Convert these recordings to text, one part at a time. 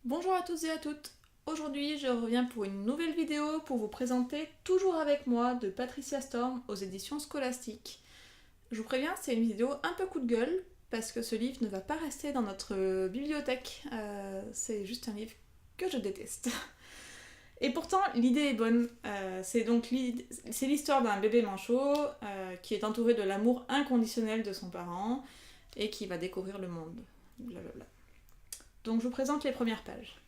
Bonjour à tous et à toutes. Aujourd'hui, je reviens pour une nouvelle vidéo pour vous présenter Toujours avec moi de Patricia Storm aux éditions Scholastic. Je vous préviens, c'est une vidéo un peu coup de gueule parce que ce livre ne va pas rester dans notre bibliothèque. C'est juste un livre que je déteste. Et pourtant, l'idée est bonne. C'est l'histoire d'un bébé manchot qui est entouré de l'amour inconditionnel de son parent et qui va découvrir le monde. Blablabla. Donc je vous présente les premières pages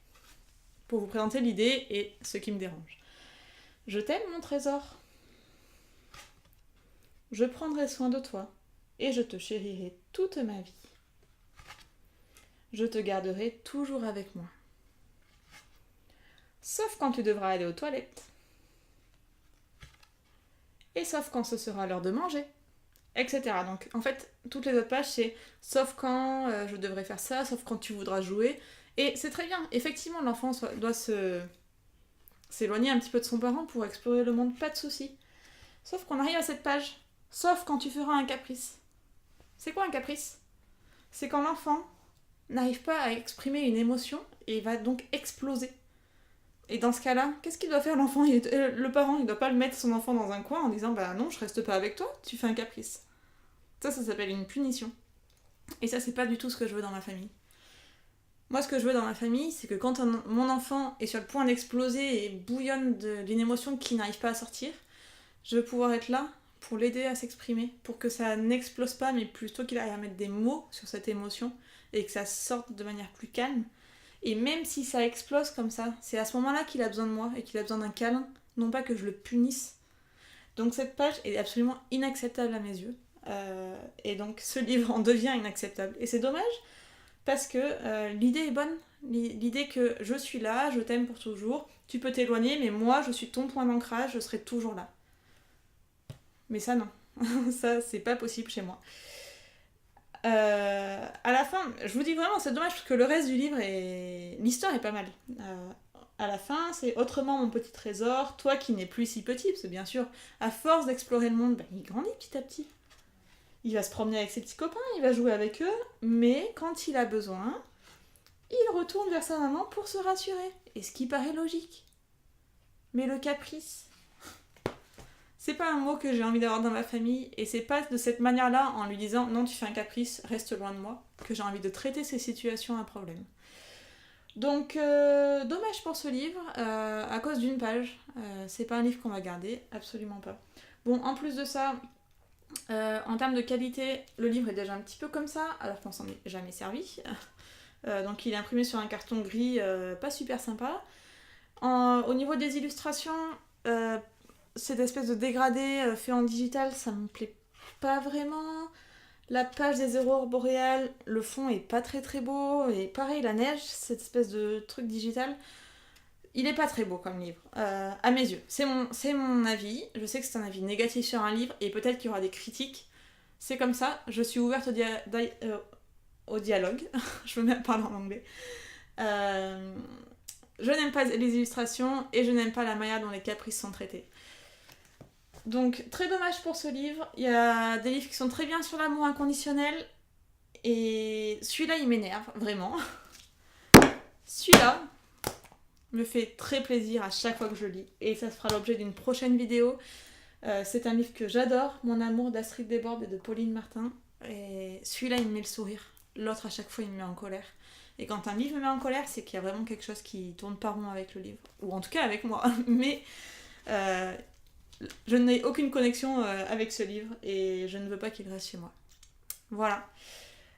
pour vous présenter l'idée et ce qui me dérange. Je t'aime, mon trésor. Je prendrai soin de toi et je te chérirai toute ma vie. Je te garderai toujours avec moi. Sauf quand tu devras aller aux toilettes. Et sauf quand ce sera l'heure de manger, etc. Donc en fait, toutes les autres pages, c'est sauf quand je devrais faire ça, sauf quand tu voudras jouer. Et c'est très bien. Effectivement, l'enfant doit s'éloigner un petit peu de son parent pour explorer le monde, pas de souci. Sauf qu'on arrive à cette page. Sauf quand tu feras un caprice. C'est quoi un caprice? C'est quand l'enfant n'arrive pas à exprimer une émotion et va donc exploser. Et dans ce cas-là, qu'est-ce qu'il doit faire l'enfant? Le parent, il doit pas le mettre son enfant dans un coin en disant bah non, je reste pas avec toi, tu fais un caprice. Ça s'appelle une punition. Et ça, c'est pas du tout ce que je veux dans ma famille. Moi, ce que je veux dans ma famille, c'est que quand mon enfant est sur le point d'exploser et bouillonne d'une émotion qui n'arrive pas à sortir, je veux pouvoir être là pour l'aider à s'exprimer, pour que ça n'explose pas, mais plutôt qu'il arrive à mettre des mots sur cette émotion et que ça sorte de manière plus calme. Et même si ça explose comme ça, c'est à ce moment-là qu'il a besoin de moi et qu'il a besoin d'un câlin, non pas que je le punisse. Donc cette page est absolument inacceptable à mes yeux. Et donc ce livre en devient inacceptable. Et c'est dommage parce que l'idée est bonne. L'idée que je suis là, je t'aime pour toujours, tu peux t'éloigner, mais moi je suis ton point d'ancrage, je serai toujours là. Mais ça non, ça c'est pas possible chez moi. À la fin, je vous dis vraiment, c'est dommage parce que le reste du livre est. L'histoire est pas mal. À la fin, c'est autrement mon petit trésor, toi qui n'es plus si petit, parce que bien sûr, à force d'explorer le monde, il grandit petit à petit. Il va se promener avec ses petits copains, il va jouer avec eux, mais quand il a besoin, il retourne vers sa maman pour se rassurer. Et ce qui paraît logique. Mais le caprice, c'est pas un mot que j'ai envie d'avoir dans ma famille, et c'est pas de cette manière-là, en lui disant non, tu fais un caprice, reste loin de moi, que j'ai envie de traiter ces situations à problème. Donc, dommage pour ce livre, à cause d'une page. C'est pas un livre qu'on va garder, absolument pas. Bon, en plus de ça, en termes de qualité, le livre est déjà un petit peu comme ça, alors qu'on s'en est jamais servi. Donc, il est imprimé sur un carton gris, pas super sympa. Au niveau des illustrations, cette espèce de dégradé fait en digital, ça me plaît pas vraiment. La page des aurores boréales, le fond est pas très très beau. Et pareil, la neige, cette espèce de truc digital, il est pas très beau comme livre, à mes yeux. C'est mon avis. Je sais que c'est un avis négatif sur un livre et peut-être qu'il y aura des critiques. C'est comme ça, je suis ouverte au dialogue. Je me mets à parler en anglais. Je n'aime pas les illustrations et je n'aime pas la manière dont les caprices sont traités. Donc, très dommage pour ce livre. Il y a des livres qui sont très bien sur l'amour inconditionnel. Et celui-là, il m'énerve, vraiment. Celui-là me fait très plaisir à chaque fois que je lis. Et ça fera l'objet d'une prochaine vidéo. C'est un livre que j'adore, Mon amour d'Astrid Desbordes et de Pauline Martin. Et celui-là, il me met le sourire. L'autre, à chaque fois, il me met en colère. Et quand un livre me met en colère, c'est qu'il y a vraiment quelque chose qui tourne pas rond avec le livre. Ou en tout cas avec moi. Mais je n'ai aucune connexion avec ce livre et je ne veux pas qu'il reste chez moi. Voilà.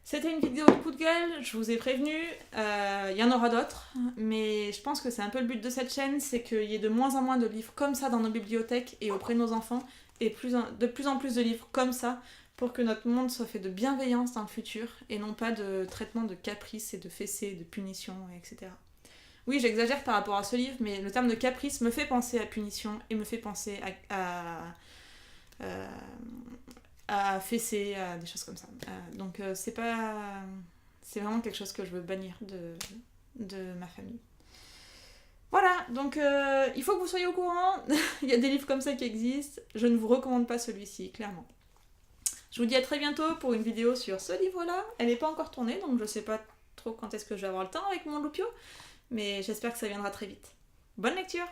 C'était une vidéo de coup de gueule, je vous ai prévenu, il y en aura d'autres, mais je pense que c'est un peu le but de cette chaîne, c'est qu'il y ait de moins en moins de livres comme ça dans nos bibliothèques et auprès de nos enfants, et de plus en plus de livres comme ça, pour que notre monde soit fait de bienveillance dans le futur, et non pas de traitement de caprices et de fessées, de punitions, etc. Oui, j'exagère par rapport à ce livre, mais le terme de caprice me fait penser à punition, et me fait penser à fessée, à des choses comme ça. Donc c'est pas... C'est vraiment quelque chose que je veux bannir de ma famille. Voilà, donc il faut que vous soyez au courant. Il y a des livres comme ça qui existent. Je ne vous recommande pas celui-ci, clairement. Je vous dis à très bientôt pour une vidéo sur ce livre-là. Elle n'est pas encore tournée, donc je sais pas trop quand est-ce que je vais avoir le temps avec mon loupio. mais j'espère que ça viendra très vite. Bonne lecture!